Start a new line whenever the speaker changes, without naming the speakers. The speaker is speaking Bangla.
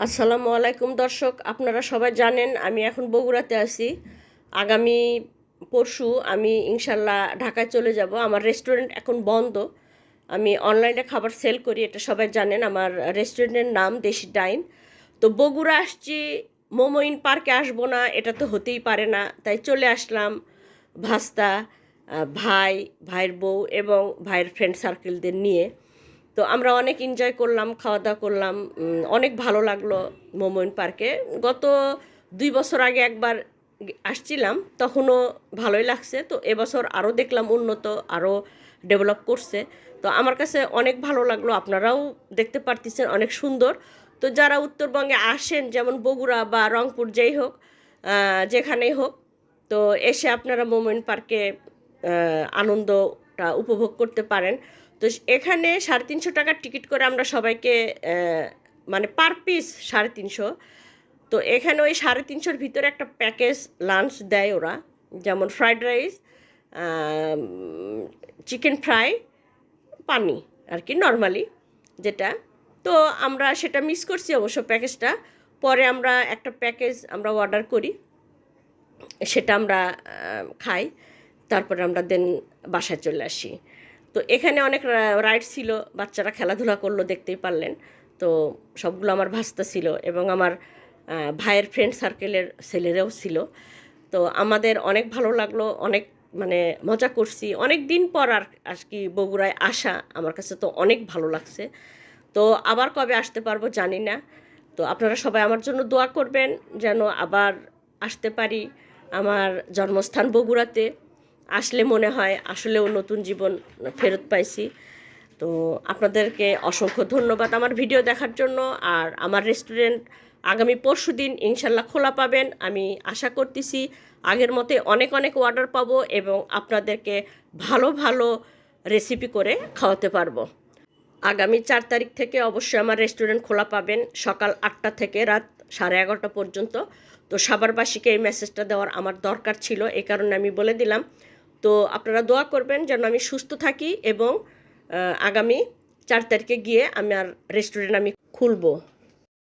আসসালামু আলাইকুম দর্শক, আপনারা সবাই জানেন আমি এখন বগুড়াতে আছি। আগামী পরশু আমি ইনশাল্লাহ ঢাকায় চলে যাব। আমার রেস্টুরেন্ট এখন বন্ধ। আমি অনলাইনে খাবার সেল করি, এটা সবাই জানেন। আমার রেস্টুরেন্টের নাম দেশি ডাইন। তো বগুড়া আসছি, মোমোইন পার্কে আসবো না এটা তো হতেই পারে না, তাই চলে আসলাম ভাস্তা, ভাই, ভাইয়ের বউ এবং ভাইয়ের ফ্রেন্ড সার্কেলদের নিয়ে। তো আমরা অনেক এনজয় করলাম, খাওয়া দাওয়া করলাম, অনেক ভালো লাগলো মোমোইন পার্কে। গত 2 বছর আগে একবার আসছিলাম, তখনও ভালোই লাগছে। তো এবছর আরও দেখলাম উন্নত, আরও ডেভেলপ করছে। তো আমার কাছে অনেক ভালো লাগলো, আপনারাও দেখতে পারতেছেন অনেক সুন্দর। তো যারা উত্তরবঙ্গে আসেন, যেমন বগুড়া বা রংপুর, যেই হোক, যেখানেই হোক, তো এসে আপনারা মোমোইন পার্কে আনন্দটা উপভোগ করতে পারেন। তো এখানে 350 টাকার টিকিট করে আমরা সবাইকে মানে পার পিস 350। তো এখানে ওই 350-র ভিতরে একটা প্যাকেজ লাঞ্চ দেয় ওরা, যেমন ফ্রাইড রাইস, চিকেন ফ্রাই, পানি আর কি, নর্মালি যেটা। তো আমরা সেটা মিস করছি অবশ্য প্যাকেজটা। পরে আমরা একটা প্যাকেজ আমরা অর্ডার করি, সেটা আমরা খাই, তারপরে আমরা দেন বাসায় চলে আসি। তো এখানে অনেক রাইড ছিল, বাচ্চারা খেলাধুলা করলো, দেখতেই পারলেন। তো সবগুলো আমার ভাস্তা ছিল এবং আমার ভাইয়ের ফ্রেন্ড সার্কেলের ছেলেরাও ছিল। তো আমাদের অনেক ভালো লাগলো, অনেক মানে মজা করছি। অনেক দিন পর আর কি বগুড়ায় আসা, আমার কাছে তো অনেক ভালো লাগছে। তো আবার কবে আসতে পারবো জানি না। তো আপনারা সবাই আমার জন্য দোয়া করবেন যেন আবার আসতে পারি। আমার জন্মস্থান বগুড়াতে আসলে মনে হয় আসলেও নতুন জীবন ফেরত পাইছি। তো আপনাদেরকে অসংখ্য ধন্যবাদ আমার ভিডিও দেখার জন্য। আর আমার রেস্টুরেন্ট আগামী পরশুদিন ইনশাল্লাহ খোলা পাবেন, আমি আশা করতেছি। আগের মতে অনেক অনেক অর্ডার পাবো এবং আপনাদেরকে ভালো ভালো রেসিপি করে খাওয়াতে পারবো। আগামী 4 তারিখ থেকে অবশ্যই আমার রেস্টুরেন্ট খোলা পাবেন, সকাল 8টা থেকে রাত 11:30 পর্যন্ত। তো সাভারবাসীকে এই মেসেজটা দেওয়ার আমার দরকার ছিল, এই কারণে আমি বলে দিলাম। তো আপনারা দোয়া করবেন যেন আমি সুস্থ থাকি এবং আগামী 4 তারিখে গিয়ে আমার রেস্টুরেন্ট আমি খুলবো।